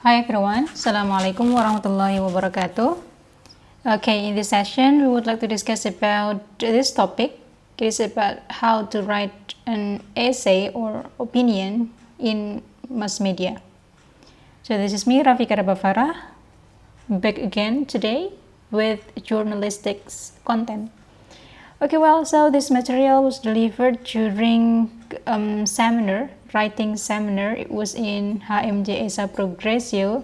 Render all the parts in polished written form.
Hi everyone, Assalamualaikum warahmatullahi wabarakatuh. Okay, in this session we would like to discuss about this topic. It is about how to write an essay or opinion in mass media. So this is me, Rafika Rabafara, back again today with journalistic content. Okay, so this material was delivered during writing seminar. It was in HMJ Esa Progresio,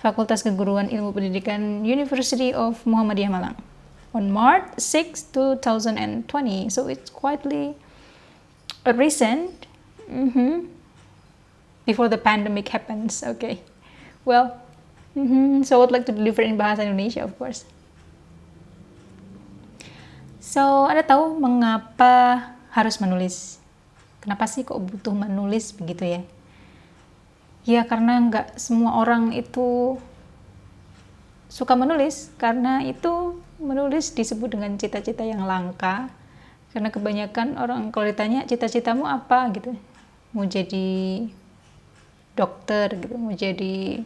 Fakultas Keguruan Ilmu Pendidikan, University of Muhammadiyah Malang, on March 6, 2020. So it's quite recent, before the pandemic happens. Okay, so I would like to deliver in Bahasa Indonesia, of course. So, Anda tahu mengapa harus menulis? Kenapa sih kok butuh menulis begitu ya? Ya karena nggak semua orang itu suka menulis, karena itu menulis disebut dengan cita-cita yang langka. Karena kebanyakan orang kalau ditanya cita-citamu apa gitu, mau jadi dokter gitu, mau jadi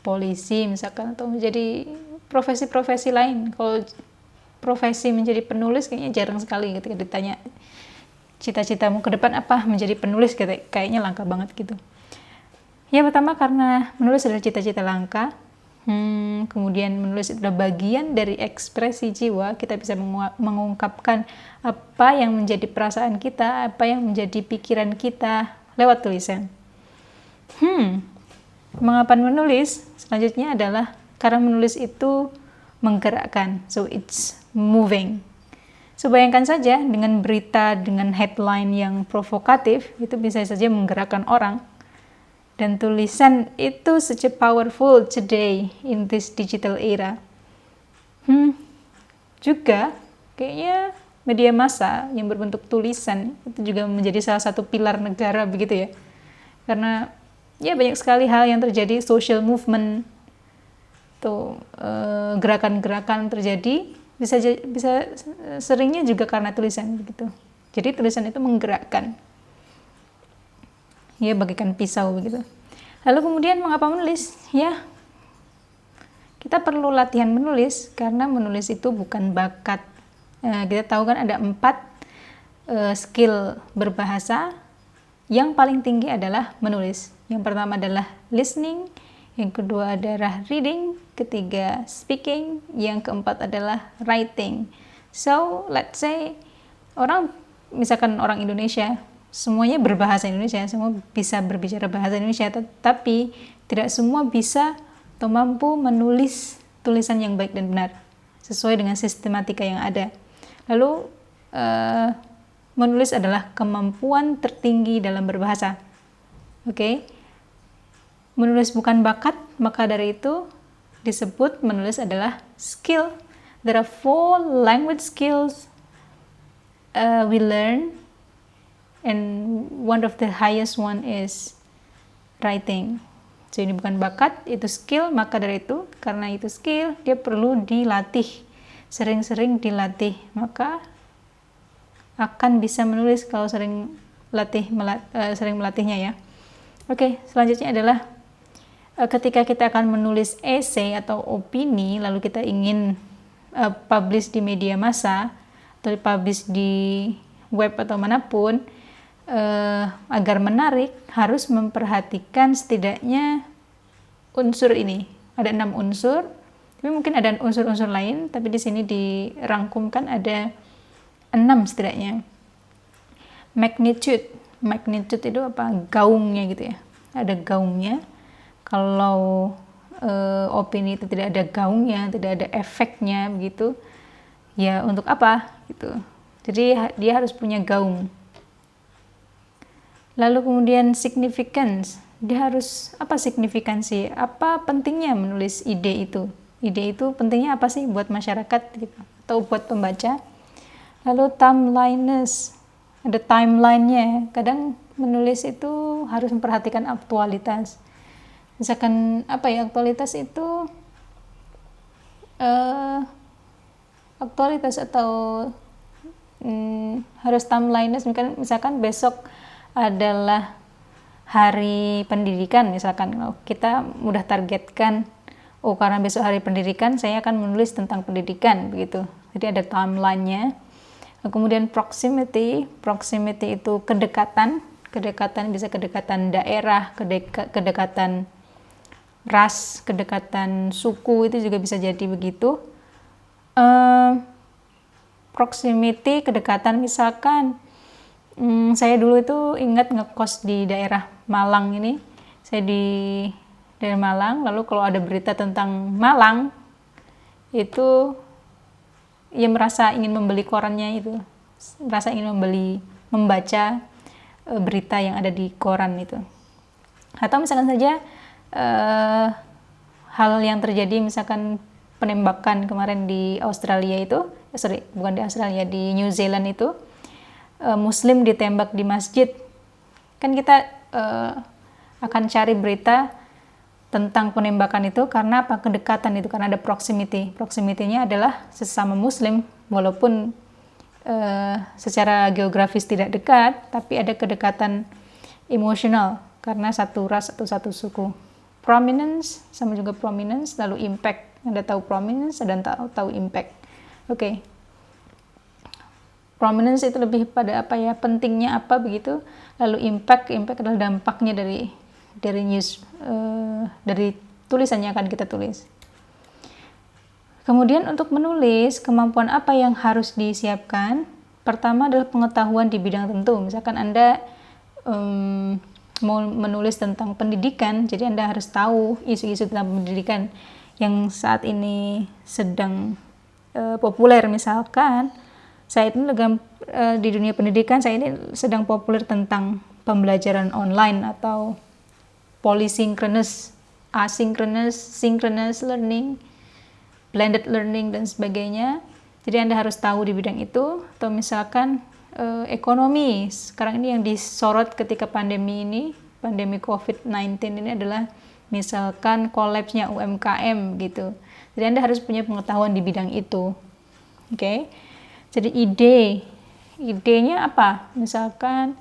polisi misalkan, atau mau jadi profesi-profesi lain. Kalau profesi menjadi penulis kayaknya jarang sekali ketika ditanya cita-citamu ke depan apa, menjadi penulis kayaknya langka banget gitu. Ya pertama karena menulis adalah cita-cita langka. Kemudian menulis adalah bagian dari ekspresi jiwa. Kita bisa mengungkapkan apa yang menjadi perasaan kita, apa yang menjadi pikiran kita lewat tulisan. Mengapa menulis? Selanjutnya adalah karena menulis itu menggerakkan, so it's moving. So bayangkan saja dengan berita dengan headline yang provokatif, itu bisa saja menggerakkan orang. Dan tulisan itu such a powerful today in this digital era. Juga kayaknya media massa yang berbentuk tulisan itu juga menjadi salah satu pilar negara begitu ya. Karena ya banyak sekali hal yang terjadi, social movement, gerakan-gerakan terjadi bisa seringnya juga karena tulisan begitu. Jadi tulisan itu menggerakkan, ya bagaikan pisau begitu. Lalu kemudian mengapa menulis? Ya kita perlu latihan menulis karena menulis itu bukan bakat. Kita tahu kan ada 4 skill berbahasa. Yang paling tinggi adalah menulis. Yang pertama adalah listening, yang kedua adalah reading, ketiga speaking, yang keempat adalah writing. So, let's say misalkan orang Indonesia, semuanya berbahasa Indonesia, semua bisa berbicara bahasa Indonesia, tetapi tidak semua bisa atau mampu menulis tulisan yang baik dan benar, sesuai dengan sistematika yang ada. Lalu, menulis adalah kemampuan tertinggi dalam berbahasa. Oke? Menulis bukan bakat, maka dari itu disebut menulis adalah skill. There are 4 language skills we learn, and one of the highest one is writing. So ini bukan bakat, itu skill, maka dari itu karena itu skill dia perlu dilatih, sering-sering dilatih, maka akan bisa menulis kalau sering melatihnya ya. Oke, selanjutnya adalah ketika kita akan menulis essay atau opini, lalu kita ingin publish di media massa atau publish di web atau manapun, agar menarik harus memperhatikan setidaknya unsur ini. Ada 6 unsur, tapi mungkin ada unsur-unsur lain, tapi di sini dirangkumkan ada 6 setidaknya. Magnitude itu apa? Gaungnya gitu ya. Ada gaungnya. Kalau opini itu tidak ada gaungnya, tidak ada efeknya begitu, ya untuk apa gitu. Jadi dia harus punya gaung. Lalu kemudian significance, dia harus apa signifikansi? Apa pentingnya menulis ide itu? Ide itu pentingnya apa sih buat masyarakat gitu, atau buat pembaca? Lalu timeliness, ada timelinenya. Kadang menulis itu harus memperhatikan aktualitas. Misalkan aktualitas itu aktualitas atau harus timeliness. Misalkan besok adalah hari pendidikan, misalkan kita udah targetkan, oh karena besok hari pendidikan saya akan menulis tentang pendidikan begitu. Jadi ada timelinenya. Kemudian proximity itu kedekatan bisa kedekatan daerah, kedekatan ras, kedekatan suku, itu juga bisa jadi begitu. Proximity kedekatan, misalkan saya dulu itu ingat ngekos di daerah Malang ini. Saya di daerah Malang, lalu kalau ada berita tentang Malang, itu ya merasa ingin membeli korannya itu. Merasa ingin membaca berita yang ada di koran itu. Atau misalkan saja hal yang terjadi, misalkan penembakan kemarin di Australia itu, bukan di Australia, di New Zealand itu, Muslim ditembak di masjid. Kan kita akan cari berita tentang penembakan itu karena apa? Kedekatan itu, karena ada proximity. Proximity-nya adalah sesama Muslim, walaupun secara geografis tidak dekat, tapi ada kedekatan emosional karena satu ras atau satu suku. Prominence sama juga prominence, lalu impact. Anda tahu prominence, dan tahu impact. Oke. Prominence itu lebih pada apa ya, pentingnya apa begitu. Lalu impact adalah dampaknya dari news, dari tulisan yang akan kita tulis. Kemudian untuk menulis, kemampuan apa yang harus disiapkan? Pertama adalah pengetahuan di bidang tertentu. Misalkan Anda mau menulis tentang pendidikan, jadi Anda harus tahu isu-isu tentang pendidikan yang saat ini sedang populer. Misalkan saya ini di dunia pendidikan, saya ini sedang populer tentang pembelajaran online atau polysynchronous, asynchronous, synchronous learning, blended learning, dan sebagainya. Jadi Anda harus tahu di bidang itu. Atau misalkan ekonomi, sekarang ini yang disorot ketika pandemi COVID-19 ini adalah misalkan kolapsnya UMKM gitu. Jadi Anda harus punya pengetahuan di bidang itu. Oke. Jadi idenya apa? Misalkan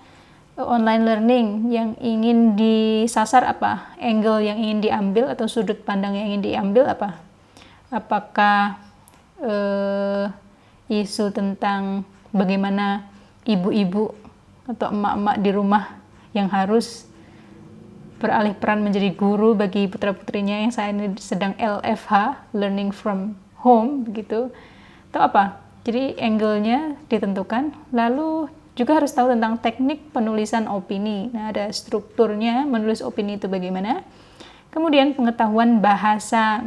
online learning yang ingin disasar apa? Angle yang ingin diambil atau sudut pandang yang ingin diambil apa? Apakah isu tentang bagaimana ibu-ibu atau emak-emak di rumah yang harus beralih peran menjadi guru bagi putra-putrinya yang saat ini sedang LFH, learning from home begitu, atau apa? Jadi angle-nya ditentukan. Lalu juga harus tahu tentang teknik penulisan opini. Nah, ada strukturnya menulis opini itu bagaimana. Kemudian pengetahuan bahasa.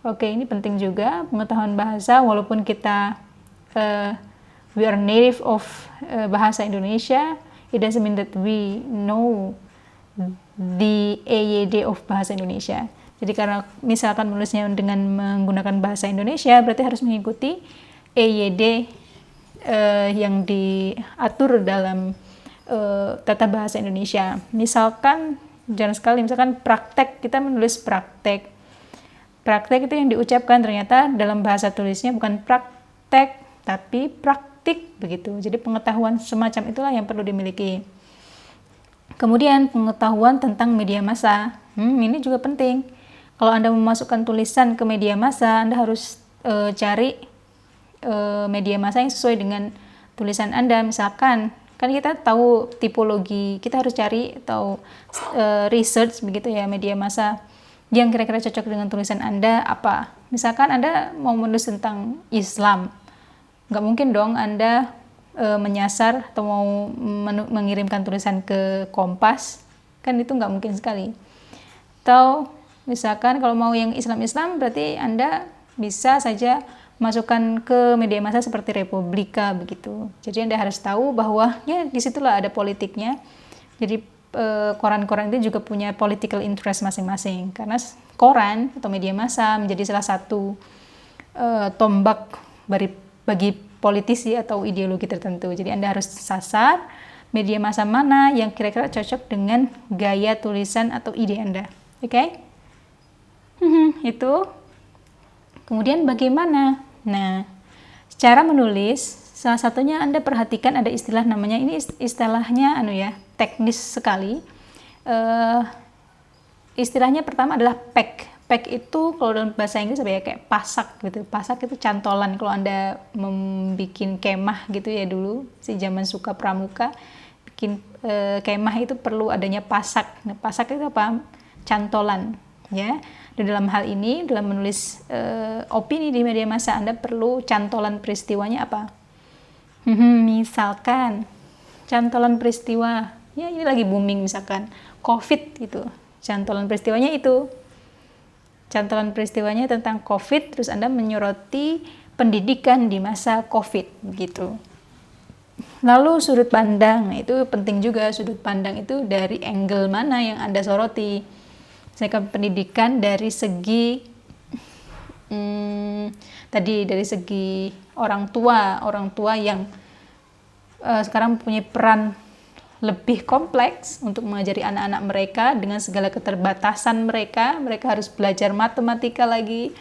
Oke, ini penting juga, pengetahuan bahasa. Walaupun kita we are native of bahasa Indonesia, it doesn't mean that we know the EYD of bahasa Indonesia. Jadi karena misalkan menulisnya dengan menggunakan bahasa Indonesia, berarti harus mengikuti EYD yang diatur dalam tata bahasa Indonesia. Misalkan, jarang sekali, misalkan praktek, kita menulis praktek. Praktek itu yang diucapkan ternyata dalam bahasa tulisnya bukan praktek, tapi praktik begitu. Jadi pengetahuan semacam itulah yang perlu dimiliki. Kemudian pengetahuan tentang media massa. Ini juga penting. Kalau Anda memasukkan tulisan ke media massa, Anda harus cari media massa yang sesuai dengan tulisan Anda. Misalkan, kan kita tahu tipologi, kita harus cari atau research begitu ya, media massa yang kira-kira cocok dengan tulisan Anda apa. Misalkan Anda mau menulis tentang Islam, nggak mungkin dong Anda menyasar atau mau mengirimkan tulisan ke Kompas, kan itu nggak mungkin sekali. Atau misalkan kalau mau yang Islam-Islam, berarti Anda bisa saja masukkan ke media massa seperti Republika begitu. Jadi Anda harus tahu bahwa ya disitulah ada politiknya. Jadi koran-koran itu juga punya political interest masing-masing, karena koran atau media massa menjadi salah satu tombak bagi politisi atau ideologi tertentu. Jadi Anda harus sasar media massa mana yang kira-kira cocok dengan gaya tulisan atau ide Anda. Oke? Itu. Kemudian bagaimana? Nah, cara menulis, salah satunya Anda perhatikan ada istilah namanya, ini istilahnya teknis sekali. uh, istilahnya pertama adalah pack. Pack itu kalau dalam bahasa Inggris apa ya, kayak pasak gitu. Pasak itu cantolan. Kalau Anda membuat kemah gitu ya dulu, si zaman suka pramuka, bikin kemah itu perlu adanya pasak. Nah, pasak itu apa? Cantolan, ya. Dan dalam hal ini, dalam menulis opini di media massa, Anda perlu cantolan peristiwanya apa? Misalkan cantolan peristiwa, ya ini lagi booming misalkan COVID gitu. Cantolan peristiwanya itu. Cantolan peristiwanya tentang COVID, terus Anda menyoroti pendidikan di masa COVID gitu. Lalu sudut pandang, itu penting juga. Sudut pandang itu dari angle mana yang Anda soroti. Misalkan pendidikan dari segi tadi dari segi orang tua yang sekarang punya peran lebih kompleks untuk mengajari anak-anak mereka dengan segala keterbatasan mereka. Mereka harus belajar matematika lagi,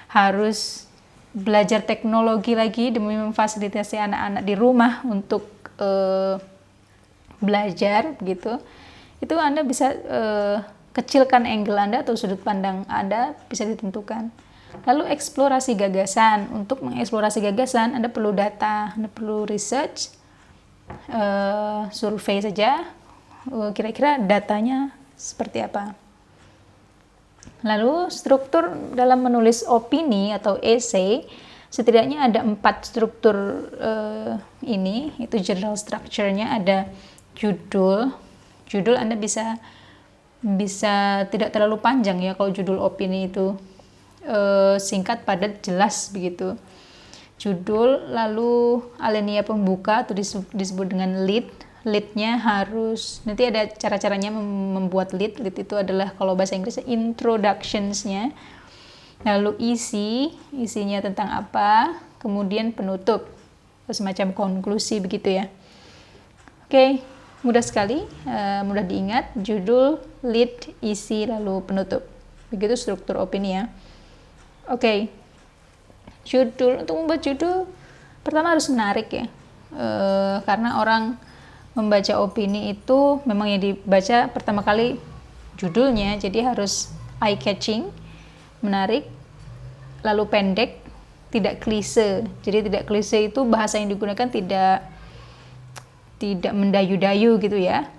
harus belajar teknologi lagi demi memfasilitasi anak-anak di rumah untuk belajar begitu. Itu Anda bisa kecilkan angle Anda atau sudut pandang Anda bisa ditentukan. Lalu eksplorasi gagasan. Untuk mengeksplorasi gagasan Anda perlu data, Anda perlu research, survei saja, kira-kira datanya seperti apa. Lalu struktur dalam menulis opini atau essay, setidaknya ada 4 struktur ini, itu general structure-nya. Ada judul Anda bisa tidak terlalu panjang ya kalau judul opini itu, singkat, padat, jelas begitu. Judul, lalu alinea pembuka atau disebut dengan lead-nya harus, nanti ada cara-caranya membuat lead itu adalah kalau bahasa Inggris introductions-nya, lalu isinya tentang apa, kemudian penutup, semacam konklusi begitu ya. Oke, mudah sekali, mudah diingat, judul, lead, isi, lalu penutup, begitu struktur opini ya. Oke. Judul, untuk membuat judul pertama harus menarik ya, karena orang membaca opini itu memang yang dibaca pertama kali judulnya, jadi harus eye catching, menarik, lalu pendek, tidak klise. Jadi tidak klise itu bahasa yang digunakan tidak mendayu-dayu gitu ya,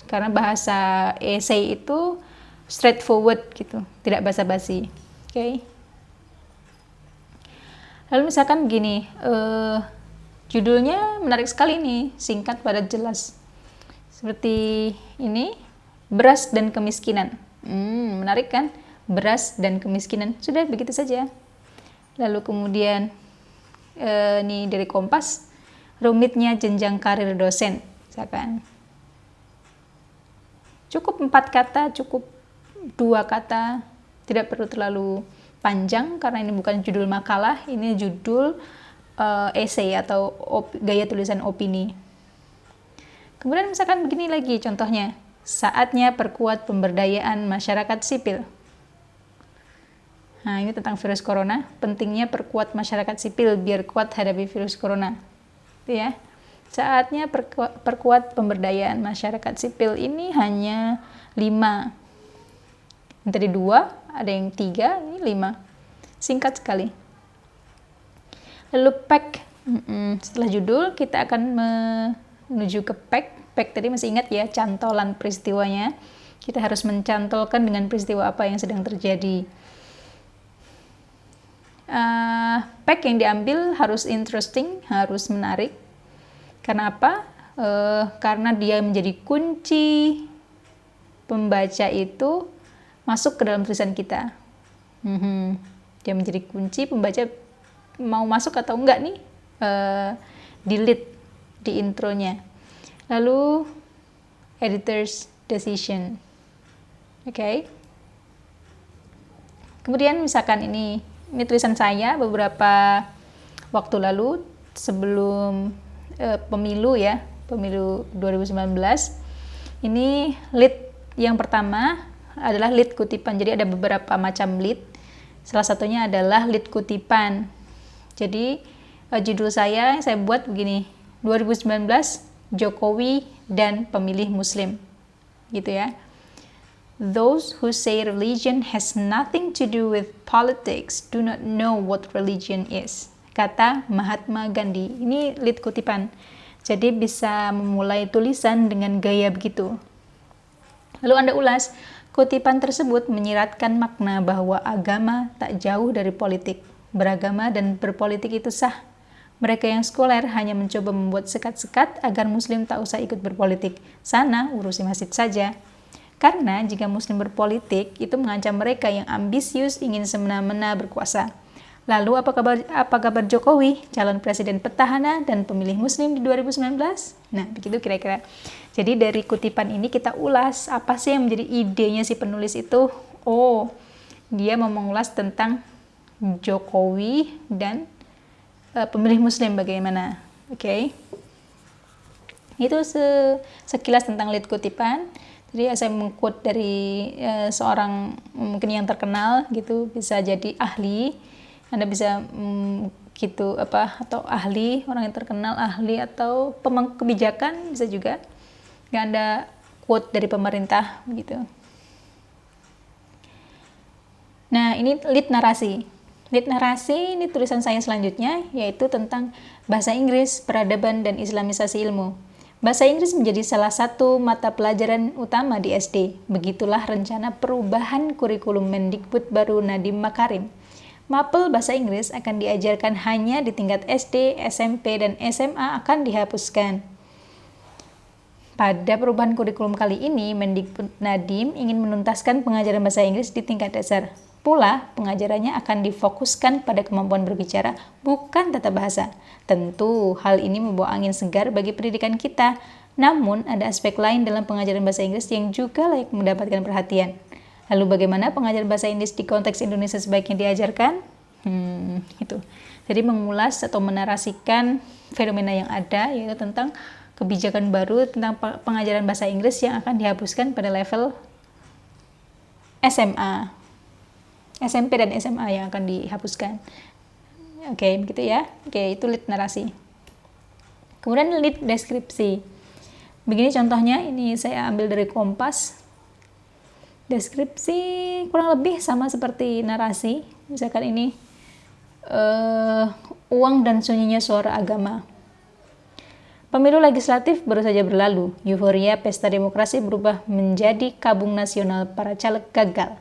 karena bahasa essay itu straightforward gitu, tidak basa-basi. Oke. Lalu misalkan begini, judulnya menarik sekali nih, singkat, padat, jelas. Seperti ini, beras dan kemiskinan. Menarik kan? Beras dan kemiskinan. Sudah begitu saja. Lalu kemudian, ini dari Kompas, rumitnya jenjang karir dosen. Misalkan. Cukup 4 kata, cukup 2 kata, tidak perlu terlalu panjang karena ini bukan judul makalah, ini judul essay atau gaya tulisan opini. Kemudian misalkan begini lagi contohnya, saatnya perkuat pemberdayaan masyarakat sipil. Nah, ini tentang virus corona, pentingnya perkuat masyarakat sipil biar kuat hadapi virus corona. Itu ya. Saatnya perkuat pemberdayaan masyarakat sipil, ini hanya 5. Yang tadi 2, ada yang 3, ini 5. Singkat sekali. Lalu pack. Setelah judul, kita akan menuju ke pack. Pack tadi masih ingat ya, cantolan peristiwanya. Kita harus mencantolkan dengan peristiwa apa yang sedang terjadi. Pack yang diambil harus interesting, harus menarik. Karena apa? Karena dia menjadi kunci pembaca itu masuk ke dalam tulisan kita. Dia menjadi kunci pembaca mau masuk atau enggak nih di lead, di intronya. Lalu editor's decision. Oke. Kemudian misalkan ini tulisan saya beberapa waktu lalu sebelum pemilu ya, pemilu 2019. Ini lead yang pertama adalah lead kutipan. Jadi ada beberapa macam lead. Salah satunya adalah lead kutipan. Jadi judul saya buat begini, 2019 Jokowi dan pemilih Muslim. gitu ya. Those who say religion has nothing to do with politics do not know what religion is, kata Mahatma Gandhi. Ini lead kutipan. Jadi bisa memulai tulisan dengan gaya begitu. Lalu Anda ulas, kutipan tersebut menyiratkan makna bahwa agama tak jauh dari politik. Beragama dan berpolitik itu sah. Mereka yang sekuler hanya mencoba membuat sekat-sekat agar muslim tak usah ikut berpolitik. Sana urusi masjid saja. Karena jika muslim berpolitik, itu mengancam mereka yang ambisius ingin semena-mena berkuasa. Lalu apa kabar Jokowi, calon presiden petahana dan pemilih muslim di 2019? Nah, begitu kira-kira. Jadi dari kutipan ini kita ulas apa sih yang menjadi idenya si penulis itu. Oh, dia mau mengulas tentang Jokowi dan pemilih muslim bagaimana. Oke. Itu sekilas tentang lead kutipan. Jadi saya mengquote dari seorang mungkin yang terkenal gitu, bisa jadi ahli. Anda bisa gitu atau ahli, orang yang terkenal, ahli atau pemangku kebijakan bisa juga. Nggak ada quote dari pemerintah gitu. Nah, ini lead narasi. Lead narasi ini tulisan saya selanjutnya, yaitu tentang bahasa Inggris, peradaban, dan islamisasi ilmu. Bahasa Inggris menjadi salah satu mata pelajaran utama di SD. Begitulah rencana perubahan kurikulum Mendikbud baru Nadiem Makarim. Mapel bahasa Inggris akan diajarkan hanya di tingkat SD, SMP, dan SMA akan dihapuskan. Pada perubahan kurikulum kali ini, Mendikbud Nadiem ingin menuntaskan pengajaran bahasa Inggris di tingkat dasar. Pula, pengajarannya akan difokuskan pada kemampuan berbicara, bukan tata bahasa. Tentu, hal ini membawa angin segar bagi pendidikan kita. Namun, ada aspek lain dalam pengajaran bahasa Inggris yang juga layak mendapatkan perhatian. Lalu bagaimana pengajaran bahasa Inggris di konteks Indonesia sebaiknya diajarkan? Itu. Jadi mengulas atau menarasikan fenomena yang ada, yaitu tentang kebijakan baru tentang pengajaran bahasa Inggris yang akan dihapuskan pada level SMA. SMP dan SMA yang akan dihapuskan. Oke, begitu ya. Oke, itu lead narasi. Kemudian lead deskripsi. Begini contohnya, ini saya ambil dari Kompas. Deskripsi kurang lebih sama seperti narasi. Misalkan ini uang dan sunyinya suara agama. Pemilu legislatif baru saja berlalu. Euforia pesta demokrasi berubah menjadi kabung nasional para caleg gagal.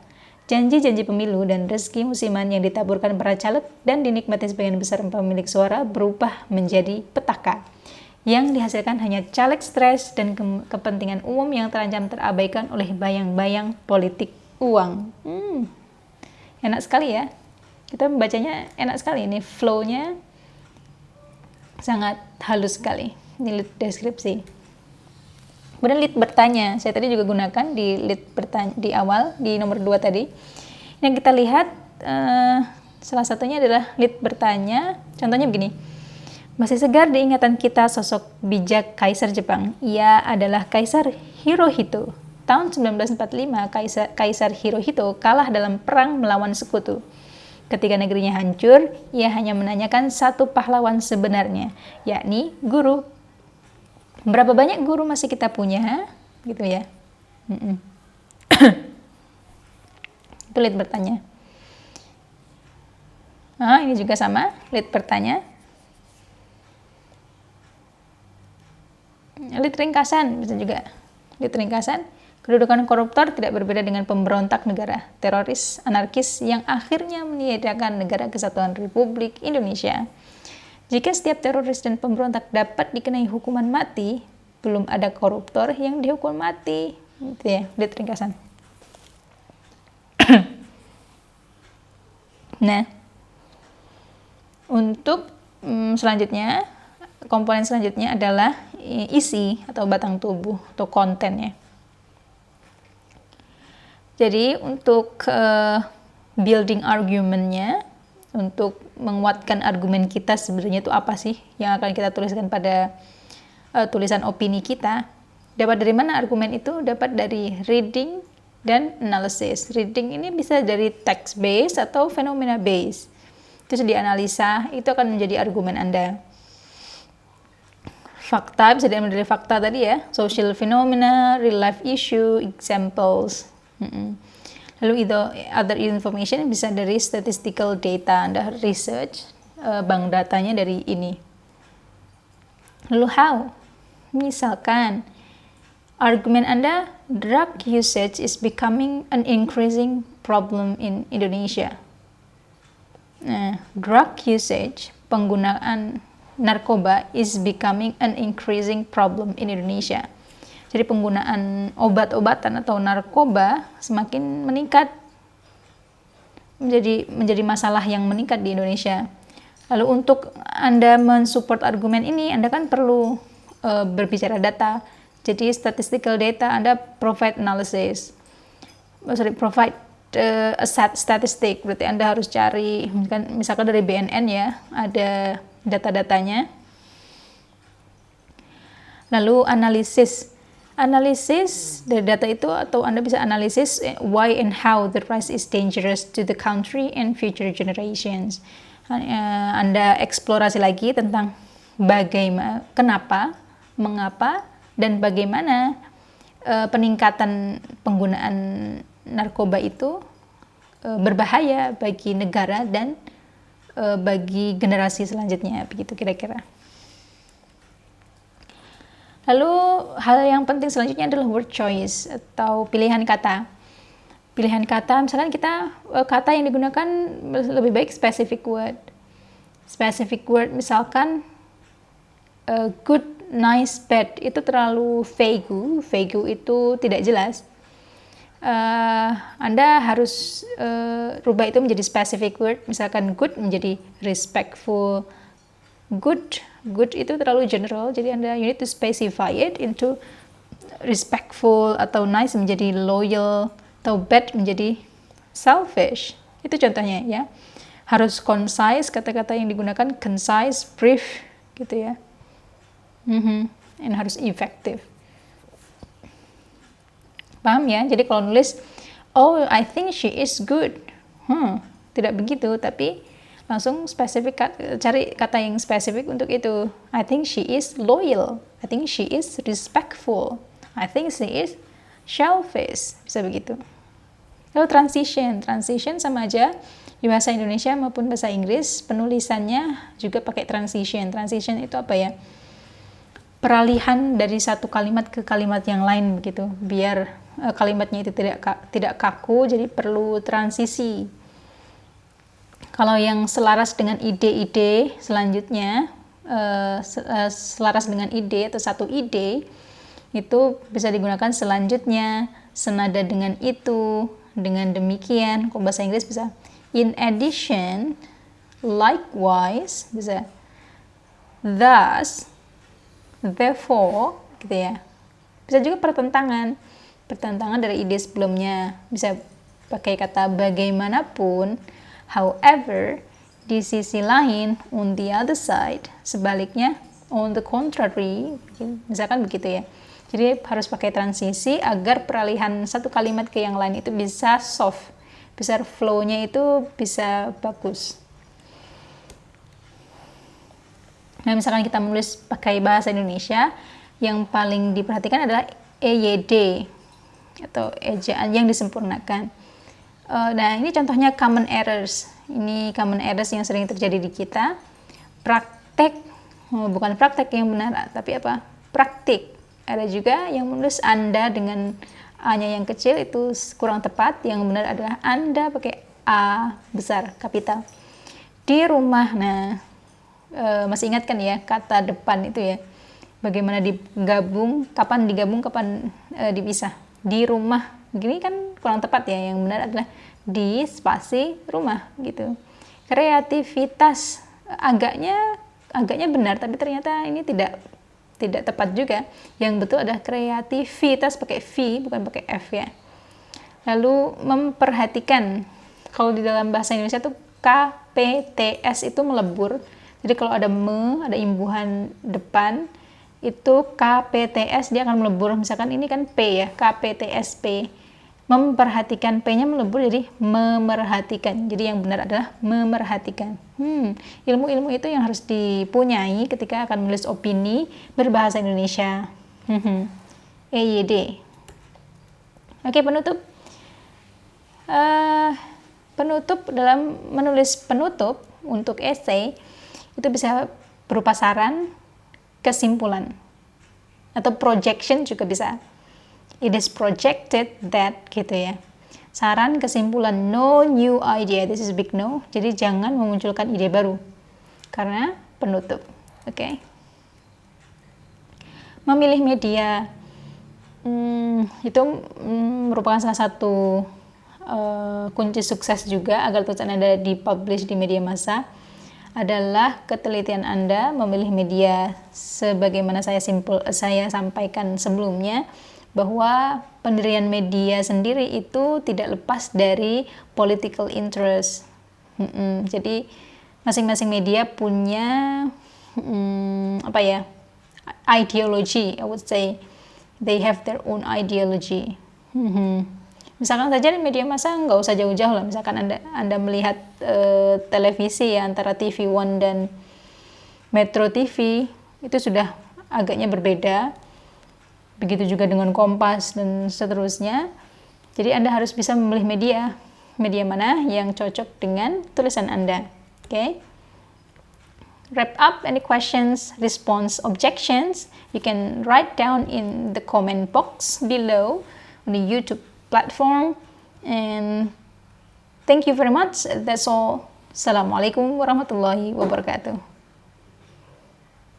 Janji-janji pemilu dan rezeki musiman yang ditaburkan para caleg dan dinikmati sebagian besar pemilik suara berubah menjadi petaka. Yang dihasilkan hanya caleg stres dan kepentingan umum yang terancam terabaikan oleh bayang-bayang politik uang. Enak sekali ya. Kita membacanya enak sekali. Ini flow-nya sangat halus sekali. Ini lead deskripsi. Kemudian lead bertanya, saya tadi juga gunakan di lead bertanya di awal, di nomor 2 tadi. Yang kita lihat salah satunya adalah lead bertanya. Contohnya begini, masih segar di ingatan kita sosok bijak Kaisar Jepang. Ia adalah Kaisar Hirohito. Tahun 1945, Kaisar Hirohito kalah dalam perang melawan sekutu. Ketika negerinya hancur, ia hanya menanyakan satu pahlawan sebenarnya, yakni guru. Berapa banyak guru masih kita punya? Gitu ya. Itu lead bertanya. Nah, ini juga sama, lead bertanya. Lead ringkasan, bisa juga. Lead ringkasan, kedudukan koruptor tidak berbeda dengan pemberontak negara, teroris, anarkis yang akhirnya meniadakan Negara Kesatuan Republik Indonesia. Jika setiap teroris dan pemberontak dapat dikenai hukuman mati, belum ada koruptor yang dihukum mati. Gitu ya, lead ringkasan. Nah, untuk selanjutnya, komponen selanjutnya adalah isi atau batang tubuh atau kontennya. Jadi untuk building argumentnya, untuk menguatkan argumen kita sebenarnya itu apa sih yang akan kita tuliskan pada tulisan opini kita. Dapat dari mana argumen itu? Dapat dari reading dan analysis. Reading ini bisa dari text based atau phenomena based. Terus dianalisa, itu akan menjadi argumen Anda. fakta bisa diambil dari fakta tadi ya, social phenomena, real life issue, examples. Lalu itu other information bisa dari statistical data, Anda research bank datanya dari ini. Lalu how? Misalkan argumen Anda, drug usage is becoming an increasing problem in Indonesia. Nah, drug usage, penggunaan narkoba is becoming an increasing problem in Indonesia. Jadi penggunaan obat-obatan atau narkoba semakin meningkat, menjadi masalah yang meningkat di Indonesia. Lalu untuk Anda mensupport argumen ini, Anda kan perlu berbicara data. Jadi statistical data, Anda provide analysis. Provide a statistic, berarti Anda harus cari, misalkan dari BNN ya, ada data-datanya. Lalu analisis dari data itu, atau Anda bisa analisis why and how the price is dangerous to the country and future generations. Anda eksplorasi lagi tentang bagaimana, kenapa, mengapa, dan bagaimana peningkatan penggunaan narkoba itu berbahaya bagi negara dan bagi generasi selanjutnya, begitu kira-kira. Lalu hal yang penting selanjutnya adalah word choice atau pilihan kata. Pilihan kata, misalkan kita kata yang digunakan lebih baik specific word. Specific word misalkan good, nice, bad itu terlalu vague. Vague itu tidak jelas. Anda harus rubah itu menjadi specific word. Misalkan good menjadi respectful. Good itu terlalu general, jadi Anda you need to specify it into respectful, atau nice menjadi loyal, atau bad menjadi selfish. Itu contohnya ya. Harus concise, kata-kata yang digunakan concise, brief gitu ya. And harus effective. Paham ya? Jadi kalau nulis, oh I think she is good. Tidak begitu, tapi langsung spesifik, cari kata yang spesifik untuk itu. I think she is loyal. I think she is respectful. I think she is selfish. Bisa begitu. Lalu transition sama aja di bahasa Indonesia maupun bahasa Inggris, penulisannya juga pakai transition. Transition itu apa ya? Peralihan dari satu kalimat ke kalimat yang lain begitu. Biar kalimatnya itu tidak kaku, jadi perlu transisi. Kalau yang selaras dengan ide-ide selanjutnya, selaras dengan ide atau satu ide, itu bisa digunakan selanjutnya, senada dengan itu, dengan demikian. Kalau bahasa Inggris bisa in addition, likewise, bisa thus, therefore, gitu ya. Bisa juga pertentangan dari ide sebelumnya. Bisa pakai kata bagaimanapun, however, di sisi lain, on the other side, sebaliknya, on the contrary, misalkan begitu ya. Jadi harus pakai transisi agar peralihan satu kalimat ke yang lain itu bisa soft, bisa flow-nya itu bisa bagus. Nah, misalkan kita menulis pakai bahasa Indonesia, yang paling diperhatikan adalah EYD atau ejaan yang disempurnakan. Nah, ini contohnya common errors. Ini common errors yang sering terjadi di kita. Praktek, bukan praktek yang benar, tapi apa? Praktik. Ada juga yang menulis Anda dengan A-nya yang kecil itu kurang tepat. Yang benar adalah Anda pakai A besar, kapital. Di rumah, nah, masih ingat kan ya kata depan itu ya? Bagaimana digabung, kapan digabung, kapan dipisah. Di rumah, gini kan kurang tepat ya. Yang benar adalah di spasi rumah gitu. Kreativitas agaknya benar, tapi ternyata ini tidak tepat juga. Yang betul adalah kreativitas pakai V, bukan pakai F ya. Lalu memperhatikan, kalau di dalam bahasa Indonesia tuh KPTS itu melebur. Jadi kalau ada ada imbuhan depan, itu KPTS dia akan melebur. Misalkan ini kan P ya, KPTSP. Memperhatikan, P-nya melebur jadi memerhatikan. Jadi yang benar adalah memerhatikan. Ilmu-ilmu itu yang harus dipunyai ketika akan menulis opini berbahasa Indonesia. EYD. Oke, penutup. Penutup dalam menulis penutup untuk essay itu bisa berupa saran, kesimpulan, atau projection juga bisa. It is projected that, gitu ya. Saran, kesimpulan, no new idea, this is big no. Jadi jangan memunculkan ide baru karena penutup. Oke. Memilih media itu merupakan salah satu kunci sukses juga agar tulisan Anda dipublish di media massa adalah ketelitian Anda memilih media sebagaimana saya sampaikan sebelumnya, bahwa pendirian media sendiri itu tidak lepas dari political interest. Jadi masing-masing media punya ideology, I would say they have their own ideology. Misalkan saja di media massa nggak usah jauh-jauh lah, misalkan anda melihat televisi ya, antara TV One dan Metro TV itu sudah agaknya berbeda. Begitu juga dengan Kompas dan seterusnya. Jadi Anda harus bisa memilih media mana yang cocok dengan tulisan Anda. Okay? Wrap up, any questions, response, objections, you can write down in the comment box below on the YouTube platform. And thank you very much. That's all. Assalamualaikum warahmatullahi wabarakatuh.